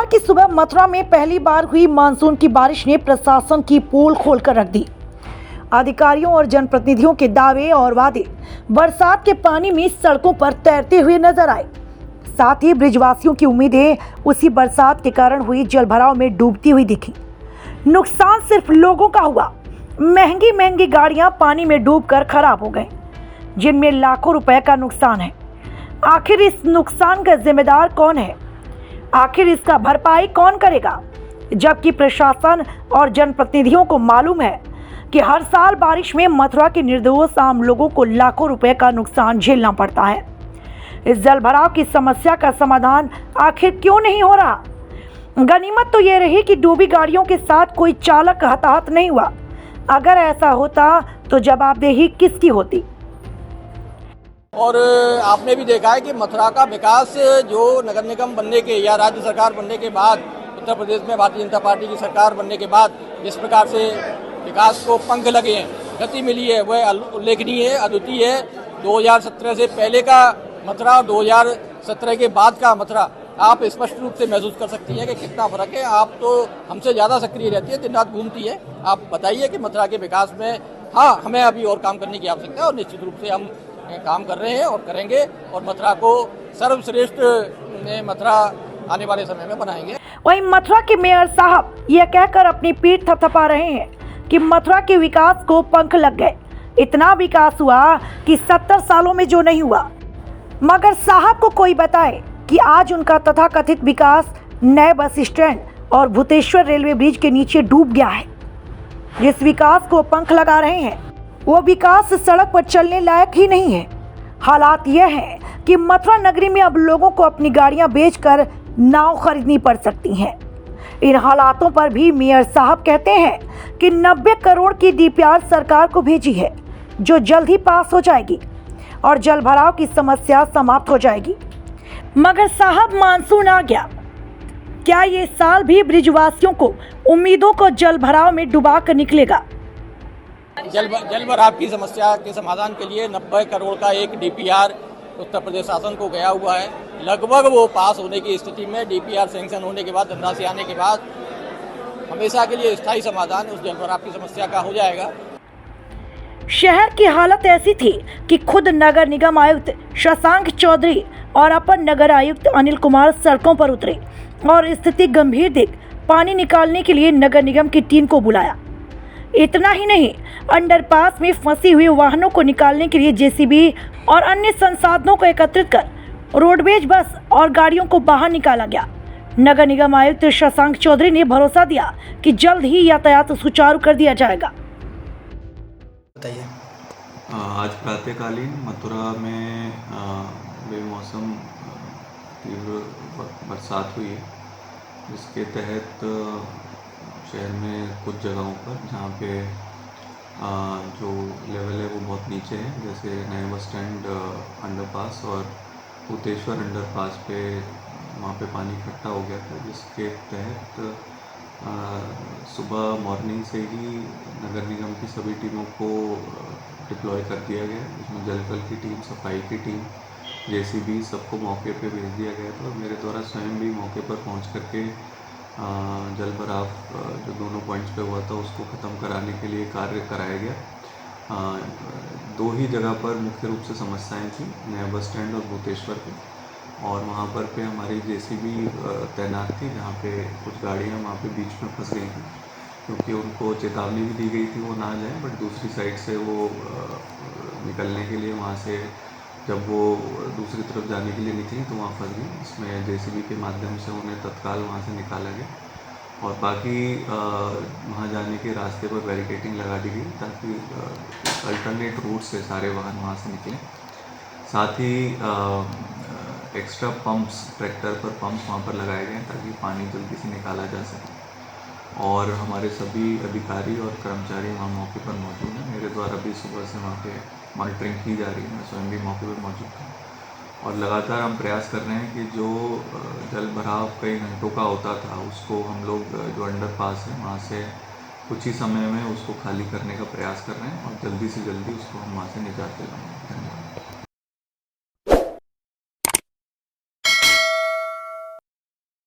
की सुबह मथुरा में पहली बार हुई मानसून की बारिश ने प्रशासन की पोल खोलकर रख दी। अधिकारियों और जनप्रतिनिधियों के दावे और वादे बरसात के पानी में सड़कों पर तैरते हुए नजर आए। साथ ही ब्रिजवासियों की उम्मीदें उसी बरसात के कारण हुई जलभराव में डूबती हुई दिखी। नुकसान सिर्फ लोगों का हुआ। महंगी महंगी गाड़ियां पानी में डूबकर खराब हो गई, जिनमें लाखों रुपए का नुकसान है। आखिर इस नुकसान का जिम्मेदार कौन है? आखिर इसका भरपाई कौन करेगा? जबकि प्रशासन और जनप्रतिनिधियों को मालूम है कि हर साल बारिश में मथुरा के निर्दोष आम लोगों को लाखों रुपए का नुकसान झेलना पड़ता है। इस जलभराव की समस्या का समाधान आखिर क्यों नहीं हो रहा? गनीमत तो ये रही कि डूबी गाड़ियों के साथ कोई चालक हताहत नहीं हुआ। अगर ऐसा होता तो जवाबदेही किसकी होती? और आपने भी देखा है कि मथुरा का विकास जो नगर निगम बनने के या राज्य सरकार बनने के बाद, उत्तर प्रदेश में भारतीय जनता पार्टी की सरकार बनने के बाद जिस प्रकार से विकास को पंख लगे हैं, गति मिली है, वह उल्लेखनीय है, अद्वितीय है। 2017 से पहले का मथुरा और 2017 के बाद का मथुरा आप स्पष्ट रूप से महसूस कर सकती हैं कि कितना फर्क है। आप तो हमसे ज़्यादा सक्रिय रहती है, दिन रात घूमती है। आप बताइए कि मथुरा के विकास में हाँ हमें अभी और काम करने की आवश्यकता है और निश्चित रूप से हम काम कर रहे हैं और करेंगे और मथुरा को सर्वश्रेष्ठ मथुरा आने वाले समय में बनाएंगे। वहीं मथुरा के मेयर साहब यह कहकर अपनी पीठ थपथपा रहे हैं कि मथुरा के विकास को पंख लग गए। इतना विकास हुआ कि 70 सालों में जो नहीं हुआ। मगर साहब को कोई बताए कि आज उनका तथाकथित विकास नए बस स्टैंड और भूतेश्वर रेलवे ब्रिज के नीचे डूब गया है। जिस विकास को पंख लगा रहे हैं वो विकास सड़क पर चलने लायक ही नहीं है। हालात यह है कि मथुरा नगरी में अब लोगों को अपनी गाड़ियां बेचकर नाव खरीदनी पड़ सकती हैं। इन हालातों पर भी मेयर साहब कहते हैं कि 90 करोड़ की डीपीआर सरकार को भेजी है, जो जल्द ही पास हो जाएगी और जल भराव की समस्या समाप्त हो जाएगी। मगर साहब मानसून आ गया, क्या ये साल भी ब्रिजवासियों को उम्मीदों को जल भराव में डुबा कर निकलेगा? जल भराव की समस्या के समाधान के लिए 90 करोड़ का एक डीपीआर उत्तर प्रदेश शासन को गया हुआ है। लगभग वो पास होने की स्थिति में, डीपीआर सैंक्शन होने के बाद, धनराशि आने के बाद हमेशा के लिए स्थायी समाधान उस जल भराव की समस्या का हो जाएगा। शहर की हालत ऐसी थी कि खुद नगर निगम आयुक्त शशांक चौधरी और अपर नगर आयुक्त अनिल कुमार सड़कों पर उतरे और स्थिति गंभीर देख पानी निकालने के लिए नगर निगम की टीम को बुलाया। इतना ही नहीं, अंडरपास में फंसी हुई वाहनों को निकालने के लिए जेसीबी और अन्य संसाधनों को एकत्रित कर रोडवेज बस और गाड़ियों को बाहर निकाला गया। नगर निगम आयुक्त शशांक चौधरी ने भरोसा दिया कि जल्द ही यातायात सुचारू कर दिया जाएगा। बताइए। आज प्रातःकालीन मथुरा में बेमौसम तीव्र बरसात हुई है, जिसके तहत शहर में कुछ जगहों पर जहाँ पे जो लेवल है वो बहुत नीचे है, जैसे नए बस स्टैंड अंडरपास और भूतेश्वर अंडरपास पे वहाँ पे पानी इकट्ठा हो गया था, जिसके तहत सुबह मॉर्निंग से ही नगर निगम की सभी टीमों को डिप्लॉय कर दिया गया, जिसमें जलकल की टीम, सफाई की टीम, जेसीबी सबको मौके पे भेज दिया गया था। मेरे द्वारा स्वयं भी मौके पर पहुंच करके जल भराव जो दोनों पॉइंट्स पे हुआ था उसको ख़त्म कराने के लिए कार्य कराया गया। दो ही जगह पर मुख्य रूप से समस्याएं थी, नया बस स्टैंड और भूतेश्वर पे, और वहाँ पर हमारी जेसीबी तैनात थी, जहाँ पे कुछ गाड़ियाँ वहाँ पे बीच में फंस गई थी, क्योंकि उनको चेतावनी भी दी गई थी वो ना जाए, बट दूसरी साइड से वो निकलने के लिए वहाँ से जब वो दूसरी तरफ जाने के लिए निकली तो वहाँ फंस गई। इसमें जेसीबी के माध्यम से उन्हें तत्काल वहाँ से निकाला गया और बाकी वहाँ जाने के रास्ते पर बैरिकेडिंग लगा दी गई ताकि अल्टरनेट रूट से सारे वाहन वहाँ से निकलें। साथ ही एक्स्ट्रा पंप्स, ट्रैक्टर पर पंप्स वहाँ पर लगाए गए ताकि पानी जल्दी से निकाला जा सके, और हमारे सभी अधिकारी और कर्मचारी वहाँ मौके पर मौजूद हैं। मेरे द्वारा भी सुबह से वहाँ पे मॉनिटरिंग की जा रही है, मैं स्वयं भी मौके पर मौजूद हूँ और लगातार हम प्रयास कर रहे हैं कि जो जल भराव कई घंटों का होता था उसको हम लोग जो अंडरपास है वहाँ से कुछ ही समय में उसको खाली करने का प्रयास कर रहे हैं और जल्दी से जल्दी उसको हम वहाँ से निजात दिलाएंगे। धन्यवाद।